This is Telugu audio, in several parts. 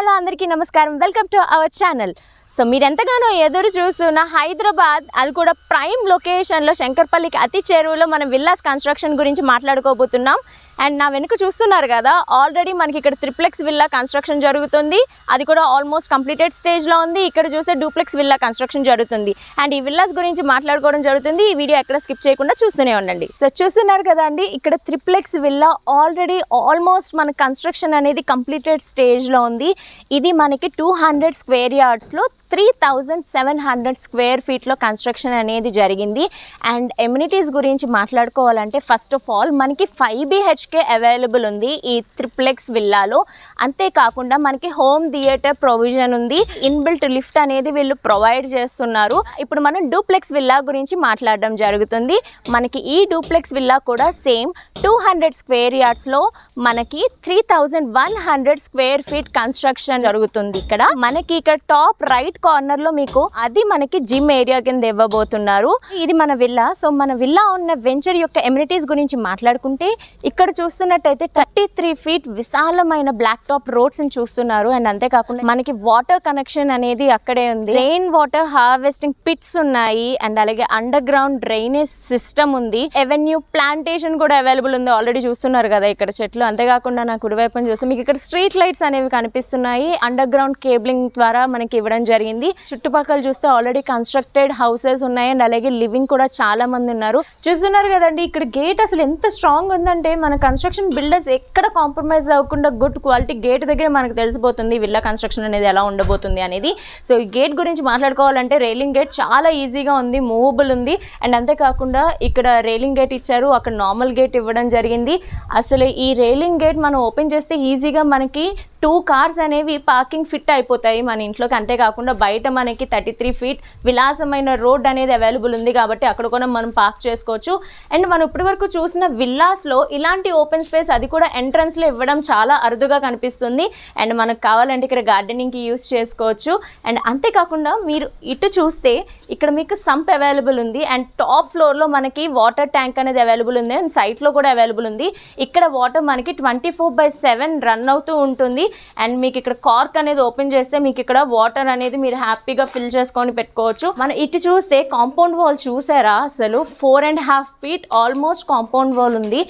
హలో అందరికీ నమస్కారం. Welcome to our channel. So మీరు ఎంతగానో ఎదురు చూస్తున్న హైదరాబాద్, అది కూడా ప్రైమ్ లొకేషన్లో శంకర్పల్లికి అతి చేరువలో మనం విల్లాస్ కన్స్ట్రక్షన్ గురించి మాట్లాడుకోబోతున్నాం. అండ్ నా వెనుక చూస్తున్నారు కదా, ఆల్రెడీ మనకి ఇక్కడ త్రిప్లెక్స్ విల్లా కన్స్ట్రక్షన్ జరుగుతుంది. అది కూడా ఆల్మోస్ట్ కంప్లీటెడ్ స్టేజ్లో ఉంది. ఇక్కడ చూస్తే డూప్లెక్స్ విల్లా కన్స్ట్రక్షన్ జరుగుతుంది. అండ్ ఈ విల్లాస్ గురించి మాట్లాడుకోవడం జరుగుతుంది. ఈ వీడియో ఎక్కడ స్కిప్ చేయకుండా చూస్తూనే ఉండండి. సో చూస్తున్నారు కదా అండి, ఇక్కడ త్రిప్లెక్స్ విల్లా ఆల్రెడీ ఆల్మోస్ట్ మన కన్స్ట్రక్షన్ అనేది కంప్లీటెడ్ స్టేజ్లో ఉంది. ఇది మనకి 200 స్క్వేర్ యార్డ్స్లో 3700 స్క్వేర్ ఫీట్లో కన్స్ట్రక్షన్ అనేది జరిగింది. అండ్ ఎమ్యూనిటీస్ గురించి మాట్లాడుకోవాలంటే ఫస్ట్ ఆఫ్ ఆల్ మనకి 5 BHK అవైలబుల్ ఉంది ఈ త్రిప్లెక్స్ విల్లాలో. అంతేకాకుండా మనకి హోమ్ థియేటర్ ప్రొవిజన్ ఉంది. ఇన్బిల్ట్ లిఫ్ట్ అనేది వీళ్ళు ప్రొవైడ్ చేస్తున్నారు. ఇప్పుడు మనం డూప్లెక్స్ విల్లా గురించి మాట్లాడడం జరుగుతుంది. మనకి ఈ డూప్లెక్స్ విల్లా కూడా సేమ్ 200 స్క్వేర్ యార్డ్స్లో మనకి 3100 స్క్వేర్ ఫీట్ కన్స్ట్రక్షన్ జరుగుతుంది. ఇక్కడ మనకి ఇక్కడ టాప్ రైట్ కార్నర్ లో మీకు అది మనకి జిమ్ ఏరియా కింద ఇవ్వబోతున్నారు. ఇది మన విల్లా. సో మన విల్లా ఉన్న వెంచర్ యొక్క ఎమ్యూనిటీస్ గురించి మాట్లాడుకుంటే ఇక్కడ చూస్తున్నట్టయితే 33 ఫీట్ విశాలమైన బ్లాక్ టాప్ రోడ్స్ ని చూస్తున్నారు. అండ్ అంతేకాకుండా మనకి వాటర్ కనెక్షన్ అనేది అక్కడే ఉంది. రెయిన్ వాటర్ హార్వెస్టింగ్ పిట్స్ ఉన్నాయి. అండ్ అలాగే అండర్ గ్రౌండ్ డ్రైనేజ్ సిస్టమ్ ఉంది. ఎవెన్యూ ప్లాంటేషన్ కూడా అవైలబుల్ ఉంది. ఆల్రెడీ చూస్తున్నారు కదా ఇక్కడ చెట్లు. అంతేకాకుండా నాకు కుడివైపున చూస్తే మీకు ఇక్కడ స్ట్రీట్ లైట్స్ అనేవి కనిపిస్తున్నాయి. అండర్ గ్రౌండ్ కేబులింగ్ ద్వారా మనకి ఇవ్వడం జరిగింది. చుట్టుపక్కల చూస్తే ఆల్రెడీ కన్స్ట్రక్టెడ్ హౌసెస్ ఉన్నాయి. అండ్ అలాగే లివింగ్ కూడా చాలా మంది ఉన్నారు. చూస్తున్నారు కదండి, ఇక్కడ గేట్ అసలు ఎంత స్ట్రాంగ్ ఉందంటే మన కన్స్ట్రక్షన్ బిల్డర్స్ ఎక్కడ కాంప్రమైజ్ అవ్వకుండా గుడ్ క్వాలిటీ గేట్ దగ్గర మనకు తెలిసిపోతుంది విల్లా కన్స్ట్రక్షన్ అనేది ఎలా ఉండబోతుంది అనేది. సో ఈ గేట్ గురించి మాట్లాడుకోవాలంటే రైలింగ్ గేట్ చాలా ఈజీగా ఉంది, మూవబుల్ ఉంది. అండ్ అంతేకాకుండా ఇక్కడ రైలింగ్ గేట్ ఇచ్చారు, అక్కడ నార్మల్ గేట్ ఇవ్వడం జరిగింది. అసలు ఈ రైలింగ్ గేట్ మనం ఓపెన్ చేస్తే ఈజీగా మనకి 2 కార్స్ అనేవి పార్కింగ్ ఫిట్ అయిపోతాయి మన ఇంట్లోకి. అంతేకాకుండా బయట మనకి 33 ఫీట్ విలాసమైన రోడ్ అనేది అవైలబుల్ ఉంది కాబట్టి అక్కడ కూడా మనం పార్క్ చేసుకోవచ్చు. అండ్ మనం ఇప్పటి వరకు చూసిన విల్లాస్లో ఇలాంటి ఓపెన్ స్పేస్ అది కూడా ఎంట్రన్స్లో ఇవ్వడం చాలా అరుదుగా కనిపిస్తుంది. అండ్ మనకు కావాలంటే ఇక్కడ గార్డెనింగ్కి యూస్ చేసుకోవచ్చు. అండ్ అంతేకాకుండా మీరు ఇటు చూస్తే ఇక్కడ మీకు సంప్ అవైలబుల్ ఉంది. అండ్ టాప్ ఫ్లోర్లో మనకి వాటర్ ట్యాంక్ అనేది అవైలబుల్ ఉంది. అండ్ సైట్లో కూడా అవైలబుల్ ఉంది. ఇక్కడ వాటర్ మనకి 24/7 రన్ అవుతూ ఉంటుంది. అండ్ మీకు ఇక్కడ కార్క్ అనేది ఓపెన్ చేస్తే మీకు ఇక్కడ వాటర్ అనేది మీరు హ్యాపీగా ఫిల్ చేసుకొని పెట్టుకోవచ్చు. మనం ఇటు చూస్తే కాంపౌండ్ వాల్ చూసారా, అసలు 4.5 ఫీట్ ఆల్మోస్ట్ కాంపౌండ్ వాల్ ఉంది.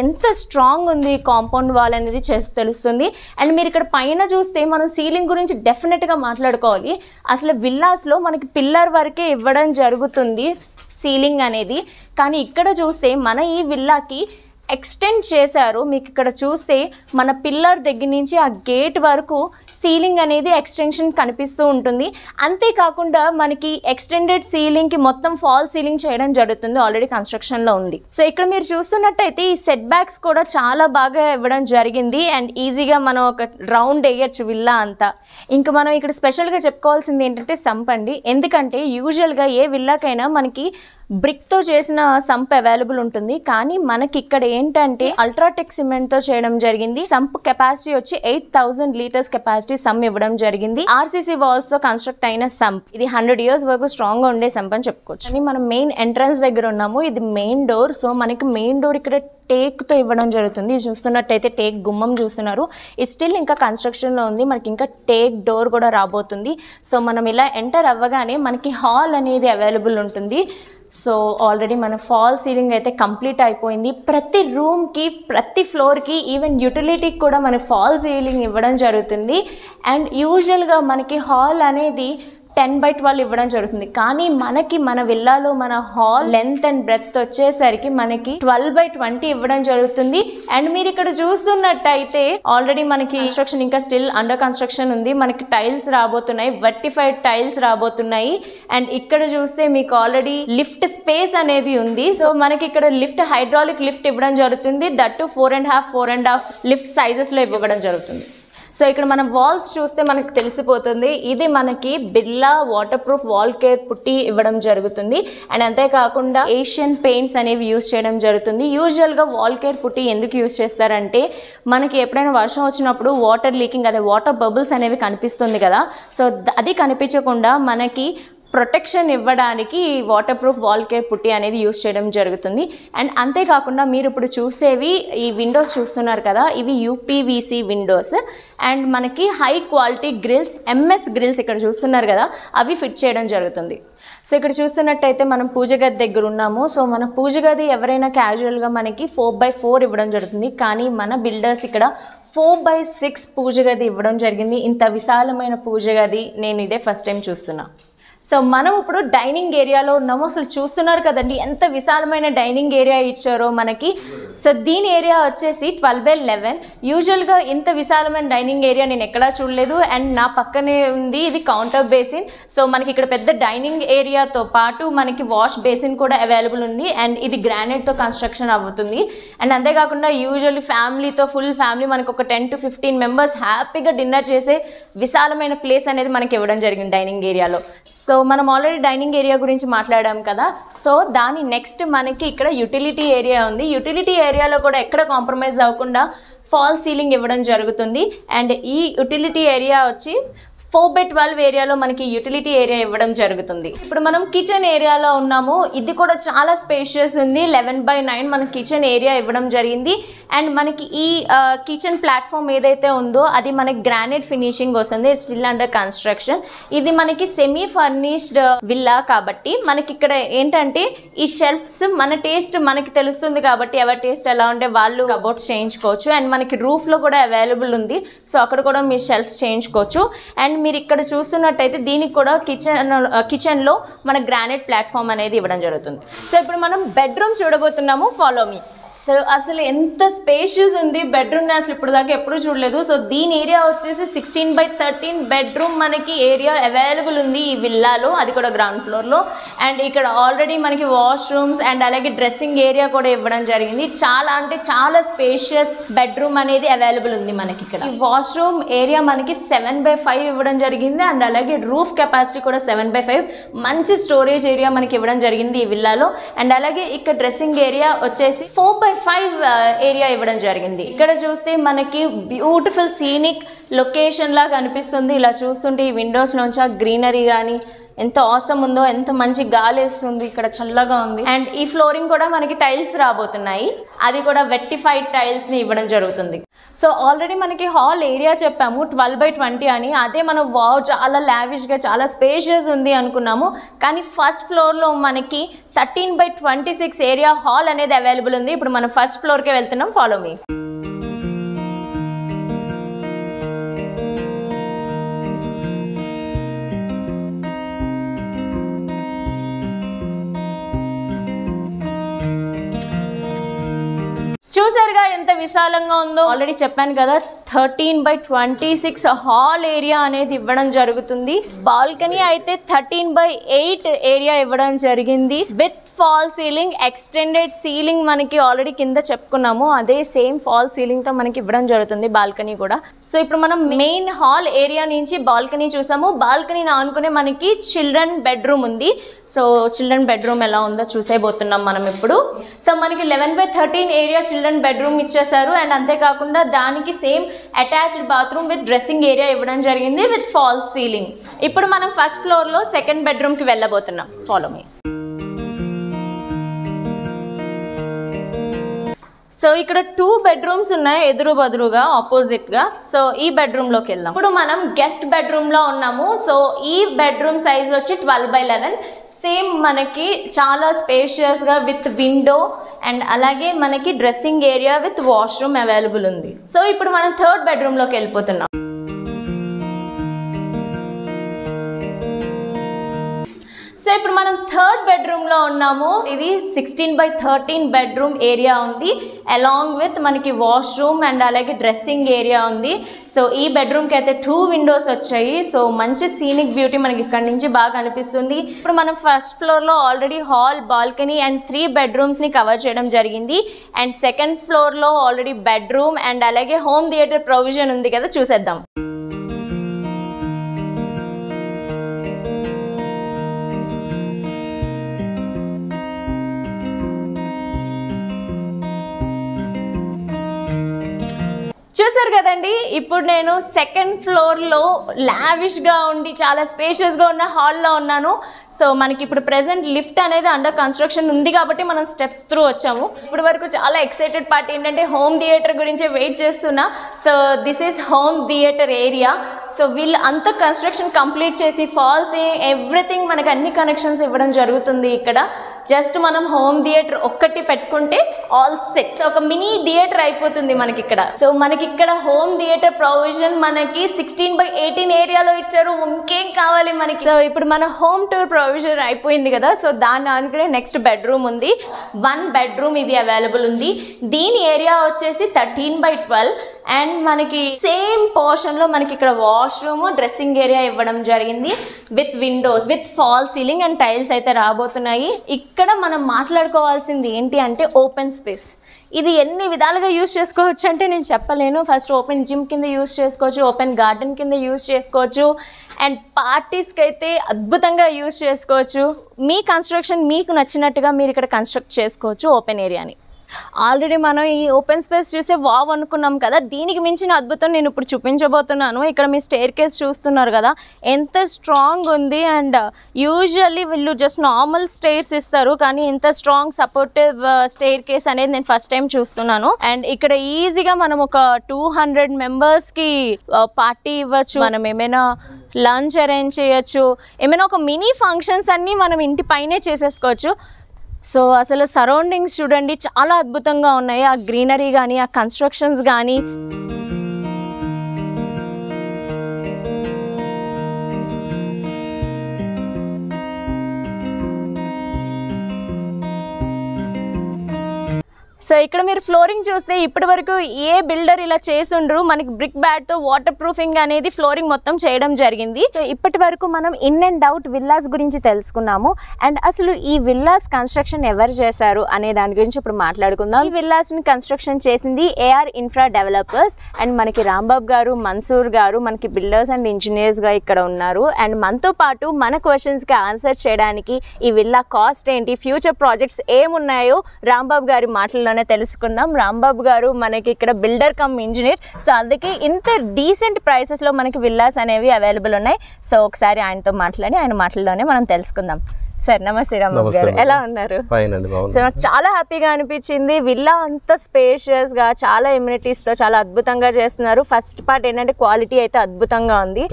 ఎంత స్ట్రాంగ్ ఉంది కాంపౌండ్ వాల్ అనేది తెలుస్తుంది. అండ్ మీరు ఇక్కడ పైన చూస్తే మనం సీలింగ్ గురించి డెఫినెట్గా మాట్లాడుకోవాలి. అసలు విల్లాస్లో మనకి పిల్లర్ వరకే ఇవ్వడం జరుగుతుంది సీలింగ్ అనేది. కానీ ఇక్కడ చూస్తే మన ఈ విల్లాకి ఎక్స్టెండ్ చేశారు. మీకు ఇక్కడ చూస్తే మన పిల్లర్ దగ్గర నుంచి ఆ గేట్ వరకు సీలింగ్ అనేది ఎక్స్టెన్షన్ కనిపిస్తూ ఉంటుంది. అంతేకాకుండా మనకి ఎక్స్టెండెడ్ సీలింగ్కి మొత్తం ఫాల్ సీలింగ్ చేయడం జరుగుతుంది, ఆల్రెడీ కన్స్ట్రక్షన్లో ఉంది. సో ఇక్కడ మీరు చూస్తున్నట్టయితే ఈ సెట్ బ్యాక్స్ కూడా చాలా బాగా ఇవ్వడం జరిగింది. అండ్ ఈజీగా మనం ఒక రౌండ్ వేయచ్చు విల్లా అంతా. ఇంకా మనం ఇక్కడ స్పెషల్గా చెప్పుకోవాల్సింది ఏంటంటే సంప్ అండి. ఎందుకంటే యూజువల్గా ఏ విల్లాకైనా మనకి బ్రిక్తో చేసిన సంప్ అవైలబుల్ ఉంటుంది. కానీ మనకి ఇక్కడ ఏంటంటే అల్ట్రాటెక్ సిమెంట్తో చేయడం జరిగింది. సంప్ కెపాసిటీ వచ్చి 8000 లీటర్స్ కెపాసిటీ సంప్ ఇవ్వడం జరిగింది. RCC వాల్స్తో కన్స్ట్రక్ట్ అయిన సంప్. ఇది 100 years వరకు స్ట్రాంగ్గా ఉండే సంప్ అని చెప్పుకోవచ్చు. అని మనం మెయిన్ ఎంట్రన్స్ దగ్గర ఉన్నాము. ఇది మెయిన్ డోర్. సో మనకి మెయిన్ డోర్ ఇక్కడ టేక్తో ఇవ్వడం జరుగుతుంది. చూస్తున్నట్టయితే టేక్ గుమ్మం చూస్తున్నారు. ఇది స్టిల్ ఇంకా కన్స్ట్రక్షన్లో ఉంది. మనకి ఇంకా టేక్ డోర్ కూడా రాబోతుంది. సో మనం ఇలా ఎంటర్ అవ్వగానే మనకి హాల్ అనేది అవైలబుల్ ఉంటుంది. సో ఆల్రెడీ మన ఫాల్ సీలింగ్ అయితే కంప్లీట్ అయిపోయింది. ప్రతి రూమ్కి, ప్రతి ఫ్లోర్కి, ఈవెన్ యూటిలిటీకి కూడా మనకి ఫాల్ సీలింగ్ ఇవ్వడం జరుగుతుంది. అండ్ యూజువల్గా మనకి హాల్ అనేది 10/12 ఇవ్వడం జరుగుతుంది. కానీ మనకి మన విల్లాలో మన హాల్ లెంత్ అండ్ బ్రెడ్త్ వచ్చేసరికి మనకి 12/20 ఇవ్వడం జరుగుతుంది. అండ్ మీరు ఇక్కడ చూస్తున్నట్టయితే ఆల్రెడీ మనకి కన్స్ట్రక్షన్ ఇంకా స్టిల్ అండర్ కన్స్ట్రక్షన్ ఉంది. మనకి టైల్స్ రాబోతున్నాయి, వర్టిఫైడ్ టైల్స్ రాబోతున్నాయి. అండ్ ఇక్కడ చూస్తే మీకు ఆల్రెడీ లిఫ్ట్ స్పేస్ అనేది ఉంది. సో మనకి ఇక్కడ లిఫ్ట్ హైడ్రాలిక్ లిఫ్ట్ ఇవ్వడం జరుగుతుంది. దట్టు 4.5 లిఫ్ట్ సైజెస్లో ఇవ్వడం జరుగుతుంది. సో ఇక్కడ మనం వాల్స్ చూస్తే మనకు తెలిసిపోతుంది. ఇది మనకి Birla water proof wall care పుట్టి ఇవ్వడం జరుగుతుంది. అండ్ అంతేకాకుండా ఏషియన్ పెయింట్స్ అనేవి యూజ్ చేయడం జరుగుతుంది. యూజువల్గా వాల్ కేర్ పుట్టి ఎందుకు యూజ్ చేస్తారంటే మనకి ఎప్పుడైనా వర్షం వచ్చినప్పుడు వాటర్ లీకింగ్, అదే వాటర్ బబుల్స్ అనేవి కనిపిస్తుంది కదా. సో అది కనిపించకుండా మనకి ప్రొటెక్షన్ ఇవ్వడానికి వాటర్ ప్రూఫ్ వాల్ కేర్ పుట్టి అనేది యూస్ చేయడం జరుగుతుంది. అండ్ అంతేకాకుండా మీరు ఇప్పుడు చూసేవి ఈ విండోస్ చూస్తున్నారు కదా, ఇవి యూపీవీసీ విండోస్ అండ్ మనకి high quality grills MS grills ఇక్కడ చూస్తున్నారు కదా, అవి ఫిట్ చేయడం జరుగుతుంది. సో ఇక్కడ చూస్తున్నట్టయితే మనం పూజ గది దగ్గర ఉన్నాము. సో మన పూజ గది ఎవరైనా క్యాజువల్గా మనకి 4x4 ఇవ్వడం జరుగుతుంది, కానీ మన బిల్డర్స్ ఇక్కడ 4x6 పూజ గది ఇవ్వడం జరిగింది. ఇంత విశాలమైన పూజ గది నేను ఇదే ఫస్ట్ టైం చూస్తున్నా. సో మనం ఇప్పుడు డైనింగ్ ఏరియాలో ఉన్నాము. అసలు చూస్తున్నారు కదండి ఎంత విశాలమైన డైనింగ్ ఏరియా ఇచ్చారో మనకి. సో దీని ఏరియా వచ్చేసి 12x11. యూజువల్గా ఇంత విశాలమైన డైనింగ్ ఏరియా నేను ఎక్కడా చూడలేదు. అండ్ నా పక్కనే ఉంది ఇది కౌంటర్ బేసిన్. సో మనకి ఇక్కడ పెద్ద డైనింగ్ ఏరియాతో పాటు మనకి వాష్ బేసిన్ కూడా అవైలబుల్ ఉంది. అండ్ ఇది గ్రానైట్తో కన్స్ట్రక్షన్ అవుతుంది. అండ్ అంతేకాకుండా యూజువల్లీ ఫ్యామిలీతో ఫుల్ ఫ్యామిలీ మనకు ఒక 10 to 15 మెంబర్స్ హ్యాపీగా డిన్నర్ చేసే విశాలమైన ప్లేస్ అనేది మనకి ఇవ్వడం జరిగింది డైనింగ్ ఏరియాలో. సో మనం ఆల్రెడీ డైనింగ్ ఏరియా గురించి మాట్లాడాం కదా. సో దాని నెక్స్ట్ మనకి ఇక్కడ యూటిలిటీ ఏరియా ఉంది. యూటిలిటీ ఏరియాలో కూడా ఎక్కడ కాంప్రమైజ్ అవ్వకుండా ఫాల్ సీలింగ్ ఇవ్వడం జరుగుతుంది. అండ్ ఈ యూటిలిటీ ఏరియా వచ్చి 4x12 ఏరియాలో మనకి యూటిలిటీ ఏరియా ఇవ్వడం జరుగుతుంది. ఇప్పుడు మనం కిచెన్ ఏరియాలో ఉన్నాము. ఇది కూడా చాలా స్పేషియస్ ఉంది. 11x9 మన కిచెన్ ఏరియా ఇవ్వడం జరిగింది. అండ్ మనకి ఈ కిచెన్ ప్లాట్ఫామ్ ఏదైతే ఉందో అది మనకి గ్రానైట్ ఫినిషింగ్ వస్తుంది, స్టిల్ అండర్ కన్స్ట్రక్షన్. ఇది మనకి సెమీ ఫర్నిష్డ్ విల్లా కాబట్టి మనకి ఇక్కడ ఏంటంటే ఈ షెల్ఫ్స్ మన టేస్ట్ మనకి తెలుస్తుంది కాబట్టి ఎవరి టేస్ట్ ఎలా ఉంటే వాళ్ళు కబోర్డ్స్ చేయించుకోవచ్చు. అండ్ మనకి రూఫ్లో కూడా అవైలబుల్ ఉంది. సో అక్కడ కూడా మీరు షెల్ఫ్స్ చేయించుకోవచ్చు. అండ్ మీరు ఇక్కడ చూస్తున్నట్టయితే దీనికి కూడా కిచెన్లో మన గ్రానైట్ ప్లాట్ఫామ్ అనేది ఇవ్వడం జరుగుతుంది. సో ఇప్పుడు మనం బెడ్రూమ్ చూడబోతున్నాము. Follow me. సో అసలు ఎంత స్పేషియస్ ఉంది బెడ్రూమ్, నేను అసలు ఇప్పుడు దాకా ఎప్పుడూ చూడలేదు. సో దీని ఏరియా వచ్చేసి 16x13 బెడ్రూమ్ మనకి ఏరియా అవైలబుల్ ఉంది ఈ విల్లాలో, అది కూడా గ్రౌండ్ ఫ్లోర్లో. అండ్ ఇక్కడ ఆల్రెడీ మనకి వాష్రూమ్స్ అండ్ అలాగే డ్రెస్సింగ్ ఏరియా కూడా ఇవ్వడం జరిగింది. చాలా అంటే చాలా స్పేషియస్ బెడ్రూమ్ అనేది అవైలబుల్ ఉంది మనకి ఇక్కడ. ఈ వాష్రూమ్ ఏరియా మనకి 7x5 ఇవ్వడం జరిగింది. అండ్ అలాగే రూఫ్ కెపాసిటీ కూడా 7x5. మంచి స్టోరేజ్ ఏరియా మనకి ఇవ్వడం జరిగింది ఈ విల్లాలో. అండ్ అలాగే ఇక్కడ డ్రెస్సింగ్ ఏరియా వచ్చేసి 4x5 ఏరియా ఇవ్వడం జరిగింది. ఇక్కడ చూస్తే మనకి బ్యూటిఫుల్ సీనిక్ లొకేషన్ లాగా అనిపిస్తుంది. ఇలా చూస్తుంటే ఈ విండోస్ నుంచి ఆ గ్రీనరీ కానీ ఎంత ఆసమ్ ఉందో, ఎంత మంచి గాలి వేస్తుంది, ఇక్కడ చల్లగా ఉంది. అండ్ ఈ ఫ్లోరింగ్ కూడా మనకి టైల్స్ రాబోతున్నాయి, అది కూడా వెట్టిఫైడ్ టైల్స్ని ఇవ్వడం జరుగుతుంది. సో ఆల్రెడీ మనకి హాల్ ఏరియా చెప్పాము 12x20 అని. అదే మనం వావ్ చాలా లావిష్గా చాలా స్పేషియస్ ఉంది అనుకున్నాము, కానీ ఫస్ట్ ఫ్లోర్లో మనకి 13x26 ఏరియా హాల్ అనేది అవైలబుల్ ఉంది. ఇప్పుడు మనం ఫస్ట్ ఫ్లోర్కే వెళ్తున్నాం. Follow me. చూసారుగా ఎంత విశాలంగా ఉందో. ఆల్రెడీ చెప్పాను కదా 13x26 హాల్ ఏరియా అనేది ఇవ్వడం జరుగుతుంది. బాల్కనీ అయితే 13x8 ఏరియా ఇవ్వడం జరిగింది with fall ceiling, extended ceiling మనకి ఆల్రెడీ కింద చెప్పుకున్నాము, అదే సేమ్ ఫాల్ సీలింగ్ తో మనకి ఇవ్వడం జరుగుతుంది బాల్కనీ కూడా. సో ఇప్పుడు మనం మెయిన్ హాల్ ఏరియా నుంచి బాల్కనీ చూసాము. బాల్కనీ ఆనుకునే మనకి చిల్డ్రన్ బెడ్రూమ్ ఉంది. సో చిల్డ్రన్ బెడ్రూమ్ ఎలా ఉందో చూసేయబోతున్నాం మనం ఇప్పుడు. సో మనకి 11x13 ఏరియా చిల్డ్రన్ బెడ్రూమ్ ఇచ్చేసారు. అండ్ అంతేకాకుండా దానికి same attached bathroom with dressing area ఇవ్వడం జరిగింది విత్ ఫాల్ సీలింగ్. ఇప్పుడు మనం ఫస్ట్ ఫ్లోర్లో సెకండ్ బెడ్రూమ్కి వెళ్ళబోతున్నాం. Follow me. సో ఇక్కడ 2 బెడ్రూమ్స్ ఉన్నాయి ఎదురు బదురుగా ఆపోజిట్గా. సో ఈ బెడ్రూమ్లోకి వెళ్దాం. ఇప్పుడు మనం గెస్ట్ బెడ్రూమ్లో ఉన్నాము. సో ఈ బెడ్రూమ్ సైజ్ వచ్చి 12x11. సేమ్ మనకి చాలా స్పేషియస్గా విత్ విండో అండ్ అలాగే మనకి dressing area with washroom available ఉంది. సో ఇప్పుడు మనం థర్డ్ బెడ్రూమ్లోకి వెళ్ళిపోతున్నాం. సో ఇప్పుడు మనం థర్డ్ బెడ్రూమ్లో ఉన్నాము. ఇది 16x13 బెడ్రూమ్ ఏరియా ఉంది, అలాంగ్ విత్ మనకి వాష్రూమ్ అండ్ అలాగే డ్రెస్సింగ్ ఏరియా ఉంది. సో ఈ బెడ్రూమ్కి అయితే 2 విండోస్ వచ్చాయి. సో మంచి సీనిక్ బ్యూటీ మనకి ఇక్కడ నుంచి బాగా అనిపిస్తుంది. ఇప్పుడు మనం ఫస్ట్ ఫ్లోర్లో ఆల్రెడీ హాల్, బాల్కనీ అండ్ 3 బెడ్రూమ్స్ని కవర్ చేయడం జరిగింది. అండ్ సెకండ్ ఫ్లోర్లో ఆల్రెడీ బెడ్రూమ్ అండ్ అలాగే హోమ్ థియేటర్ ప్రొవిజన్ ఉంది కదా, చూసేద్దాం. చూసారు కదండి, ఇప్పుడు నేను సెకండ్ ఫ్లోర్లో లావిష్గా ఉండి చాలా స్పేషియస్గా ఉన్న హాల్లో ఉన్నాను. సో మనకి ఇప్పుడు ప్రెసెంట్ లిఫ్ట్ అనేది అండర్ కన్స్ట్రక్షన్ ఉంది కాబట్టి మనం స్టెప్స్ త్రూ వచ్చాము. ఇప్పుడు వరకు చాలా ఎక్సైటెడ్ పార్ట్ ఏంటంటే హోమ్ థియేటర్ గురించే వెయిట్ చేస్తున్నా. So this is home theatre area. So వీళ్ళు అంత కన్స్ట్రక్షన్ కంప్లీట్ చేసి ఫాల్స్ ఎవ్రీథింగ్ మనకి అన్ని కనెక్షన్స్ ఇవ్వడం జరుగుతుంది. ఇక్కడ జస్ట్ మనం హోమ్ థియేటర్ ఒక్కటి పెట్టుకుంటే ఆల్ సెట్, ఒక మినీ థియేటర్ అయిపోతుంది మనకి ఇక్కడ. సో మనకి ఇక్కడ హోమ్ థియేటర్ ప్రొవిజన్ మనకి 16/18 ఏరియాలో ఇచ్చారు. ఇంకేం కావాలి మనకి. సో ఇప్పుడు మన హోమ్ టూర్ ప్రొవిజన్ అయిపోయింది కదా. సో దాని అనుకునే నెక్స్ట్ బెడ్రూమ్ ఉంది. 1 బెడ్రూమ్ ఇది అవైలబుల్ ఉంది. దీని ఏరియా వచ్చేసి 13/12 అండ్ మనకి సేమ్ పోర్షన్లో మనకి ఇక్కడ వాష్రూమ్, డ్రెస్సింగ్ ఏరియా ఇవ్వడం జరిగింది with Windows, with fall ceiling and tiles అయితే రాబోతున్నాయి. ఇక్కడ మనం మాట్లాడుకోవాల్సింది ఏంటి అంటే ఓపెన్ స్పేస్. ఇది ఎన్ని విధాలుగా యూజ్ చేసుకోవచ్చు అంటే నేను చెప్పలేను. ఫస్ట్ ఓపెన్ జిమ్ కింద యూజ్ చేసుకోవచ్చు, ఓపెన్ గార్డెన్ కింద యూజ్ చేసుకోవచ్చు, అండ్ పార్టీస్కి అయితే అద్భుతంగా యూజ్ చేసుకోవచ్చు. మీ కన్స్ట్రక్షన్ మీకు నచ్చినట్టుగా మీరు ఇక్కడ కన్స్ట్రక్ట్ చేసుకోవచ్చు ఓపెన్ ఏరియాని. ఆల్రెడీ మనం ఈ ఓపెన్ స్పేస్ చూసే వావ్ అనుకున్నాం కదా, దీనికి మించిన అద్భుతం నేను ఇప్పుడు చూపించబోతున్నాను. ఇక్కడ మీ స్టేర్ కేస్ చూస్తున్నారు కదా, ఎంత స్ట్రాంగ్ ఉంది. అండ్ యూజువల్లీ వీళ్ళు జస్ట్ నార్మల్ స్టేర్స్ ఇస్తారు, కానీ ఇంత స్ట్రాంగ్ సపోర్టివ్ స్టేర్ కేస్ అనేది నేను ఫస్ట్ టైం చూస్తున్నాను. అండ్ ఇక్కడ ఈజీగా మనం ఒక 200 మెంబర్స్కి పార్టీ ఇవ్వచ్చు, మనం ఏమైనా లంచ్ అరేంజ్ చేయొచ్చు, ఏమైనా ఒక మినీ ఫంక్షన్స్ అన్నీ మనం ఇంటి పైనే చేసేసుకోవచ్చు. సో అసలు సరౌండింగ్స్ చూడండి, చాలా అద్భుతంగా ఉన్నాయి. ఆ గ్రీనరీ కానీ, ఆ కన్స్ట్రక్షన్స్ కానీ. సో ఇక్కడ మీరు ఫ్లోరింగ్ చూస్తే ఇప్పటి వరకు ఏ బిల్డర్ ఇలా చేసుండ్రు. మనకి బ్రిక్ బ్యాట్తో వాటర్ ప్రూఫింగ్ అనేది ఫ్లోరింగ్ మొత్తం చేయడం జరిగింది. సో ఇప్పటి వరకు మనం ఇన్ అండ్ అవుట్ విల్లాస్ గురించి తెలుసుకున్నాము. అండ్ అసలు ఈ విల్లాస్ కన్స్ట్రక్షన్ ఎవరు చేశారు అనే దాని గురించి ఇప్పుడు మాట్లాడుకుందాం. ఈ విల్లాస్ని కన్స్ట్రక్షన్ చేసింది AR ఇన్ఫ్రా డెవలపర్స్. అండ్ మనకి రాంబాబు గారు, మన్సూర్ గారు మనకి బిల్డర్స్ అండ్ ఇంజనీర్స్గా ఇక్కడ ఉన్నారు. అండ్ మనతో పాటు మన క్వశ్చన్స్కి ఆన్సర్ చేయడానికి ఈ విల్లా కాస్ట్ ఏంటి, ఫ్యూచర్ ప్రాజెక్ట్స్ ఏమున్నాయో రాంబాబు గారి మాటల్లోనే తెలుసుకుందాం. రాంబాబు గారు మనకి ఇక్కడ బిల్డర్ కమ్ ఇంజనీర్. సో అందుకే ఇంత డీసెంట్ ప్రైసెస్లో మనకి విల్లాస్ అనేవి అవైలబుల్ ఉన్నాయి. సో ఒకసారి ఆయనతో మాట్లాడి ఆయన మాటల్లోనే మనం తెలుసుకుందాం. సార్ నమస్తే రాంబాబు గారు, ఎలా ఉన్నారు? సో నాకు చాలా హ్యాపీగా అనిపించింది. విల్లా అంత స్పేషియస్గా, చాలా ఎమ్యూనిటీస్తో చాలా అద్భుతంగా చేస్తున్నారు. ఫస్ట్ పార్ట్ ఏంటంటే క్వాలిటీ అయితే అద్భుతంగా ఉంది.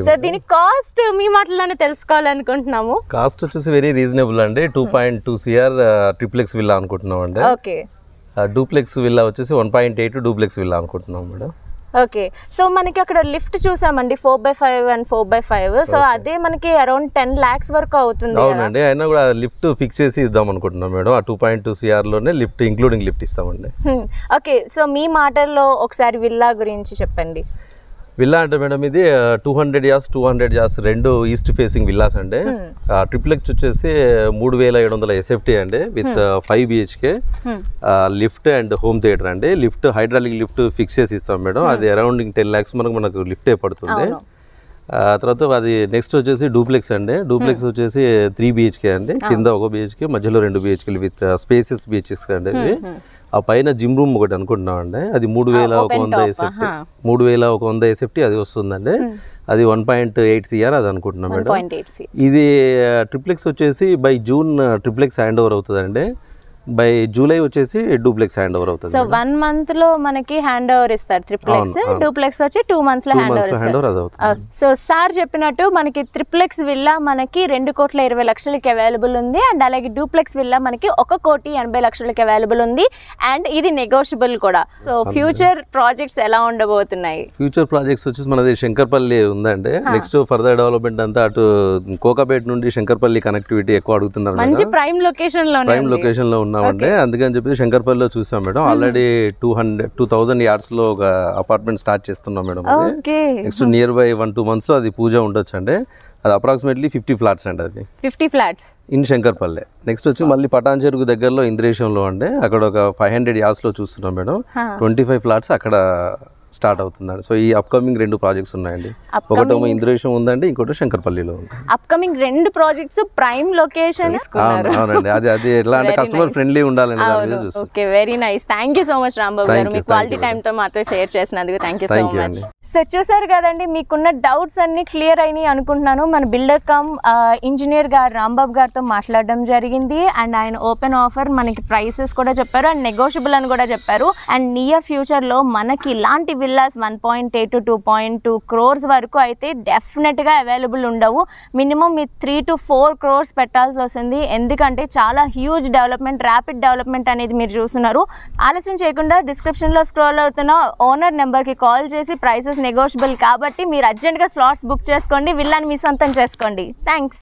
సో దీని కాస్ట్ మీ మాటల్లోనే తెలుసుకోవాలనుకుంటున్నాము. కాస్ట్ వచ్చేసి వెరీ రీజనబుల్ అండి. 2.2 CR ట్రిప్లెక్స్ విల్లా అనుకుంటున్నాం అండి. ఓకే. డూప్లెక్స్ విల్లా వచ్చేసి 1.8 డూప్లెక్స్ విల్లా అనుకుంటున్నాం మేడం. ఓకే. సో మనకి అక్కడ లిఫ్ట్ చూసామండి 4x5 అండ్ 4x5. సో అదే మనకి అరౌండ్ 10 lakhs వరకు అవుతుంది. అవునండి, అయినా కూడా లిఫ్ట్ ఫిక్స్ చేసి ఇద్దాం అనుకుంటున్నాం మేడం. ఆ 2.2 CR లోనే లిఫ్ట్ ఇంక్లూడింగ్ లిఫ్ట్ ఇస్తామండి. ఓకే. సో మీ మాటల్లో ఒకసారి విల్లా గురించి చెప్పండి. విల్లా అంటే మేడం ఇది 200 years రెండు ఈస్ట్ ఫేసింగ్ విల్లాస్ అండి. ట్రిప్లెక్స్ వచ్చేసి 3700 SFT అండి with 5 BHK lift and home theatre అండి. లిఫ్ట్ హైడ్రాలిక్ లిఫ్ట్ ఫిక్స్ చేసి ఇస్తాం మేడం. అది అరౌండ్ 10 lakhs మనకు లిఫ్టే పడుతుంది. తర్వాత అది నెక్స్ట్ వచ్చేసి డూప్లెక్స్ అండి. డూప్లెక్స్ వచ్చేసి 3 BHK అండి. కింద 1 BHK, మధ్యలో 2 BHK విత్ స్పేసెస్ BHS అండి. అవి ఆ పైన జిమ్ రూమ్ ఒకటి అనుకుంటున్నాం అండి. అది 3100 SFT అది వస్తుందండి. అది 1.8 CR అది అనుకుంటున్నాం మేడం. ఇది ట్రిప్లెక్స్ వచ్చేసి by June triplex hand over అవుతుందండి. బై జూలై వచ్చేసి డూప్లెక్స్ హ్యాండ్ ఓవర్ అవుతుంది. సో 1 month లో మనకి హ్యాండ్ ఓవర్ ఇస్తారు ట్రిప్లెక్స్. డూప్లెక్స్ వచ్చి 2 months లో హ్యాండ్ ఓవర్ ఇస్తారు. సో సార్ చెప్పినట్టు మనకి ట్రిప్లెక్స్ విల్లా మనకి 2,20,00,000కి అవైలబుల్ ఉంది. అండ్ అలాగే డూప్లెక్స్ విల్లా మనకి 1,80,00,000కి అవైలబుల్ ఉంది. అండ్ ఇది నెగోషియబుల్ కూడా. సో ఫ్యూచర్ ప్రాజెక్ట్స్ ఎలా ఉండబోతున్నాయి? ఫ్యూచర్ ప్రాజెక్ట్స్ వచ్చేసి మనది శంకర్పల్లి ఉందండి. నెక్స్ట్ ఫర్దర్ డెవలప్మెంట్ అంతా అటు కోకాపేట నుండి శంకర్పల్లి కనెక్టివిటీ ఎక్కువ అడుగుతున్నారు. మంచి ప్రైమ్ లొకేషన్ లో ఉన్నామండి. అందుకని చెప్పి శంకర్పల్లిలో చూసాం మేడం. ఆల్రెడీ 2000 yards లో ఒక అపార్ట్మెంట్ స్టార్ట్ చేస్తున్నాం madam. Next near by 1-2 months లో అది పూజ ఉండొచ్చు అండి. అది అప్రాక్సిమేట్లీ 50 flats అండి. అది 50 flats ఇన్ శంకర్పల్లి. నెక్స్ట్ వచ్చి మళ్ళీ పటాన్ చెరుకు దగ్గరలో ఇంద్రేశంలో అండి. అక్కడ ఒక 500 yards లో చూస్తున్నాం మేడం. 25 flats అక్కడ స్టార్ట్ అవుతుందండి. సో ఈ అప్కమింగ్ 2 ప్రాజెక్ట్స్ ఉన్నాయండి. ఒకటేమో ఇంద్రేశం ఉందండి, ఇంకోటి శంకర్పల్లిలో ఉంది. అప్కమింగ్ 2 ప్రాజెక్ట్స్ ప్రైమ్ లొకేషన్ అవునండి. అది ఎట్లా అంటే కస్టమర్ ఫ్రెండ్లీ ఉండాలండి దాని మీద చూస్తాం. Okay, very nice. Thank you so much Rambabu గారు, మీ క్వాలిటీ టైంతో మాతో షేర్ చేసినందుకు thank you so much. So చూసారు కదండి, మీకున్న డౌట్స్ అన్ని క్లియర్ అయినాయి అనుకుంటున్నాను. మన బిల్డర్ కమ్ ఇంజనీర్ గారు రాంబాబు గారితో మాట్లాడడం జరిగింది. అండ్ ఆయన ఓపెన్ ఆఫర్, మనకి ప్రైసెస్ కూడా చెప్పారు అండ్ నెగోషియబుల్ అని కూడా చెప్పారు. అండ్ నియర్ ఫ్యూచర్లో మనకి ఇలాంటి విల్లాస్ 1.8 to 2.2 crores వరకు అయితే డెఫినెట్గా అవైలబుల్ ఉండవు. మినిమం మీ 3 to 4 crores పెట్టాల్సి వస్తుంది. ఎందుకంటే చాలా హ్యూజ్ డెవలప్మెంట్, ర్యాపిడ్ డెవలప్మెంట్ అనేది మీరు చూస్తున్నారు. ఆలస్యం చేయకుండా డిస్క్రిప్షన్లో స్క్రోల్ అవుతున్న ఓనర్ నెంబర్కి కాల్ చేసి ప్రైసెస్ నెగోషియబుల్ కాబట్టి మీరు అర్జెంట్గా స్లాట్స్ బుక్ చేసుకోండి, విల్లాని మీ సొంతం చేసుకోండి. థ్యాంక్స్.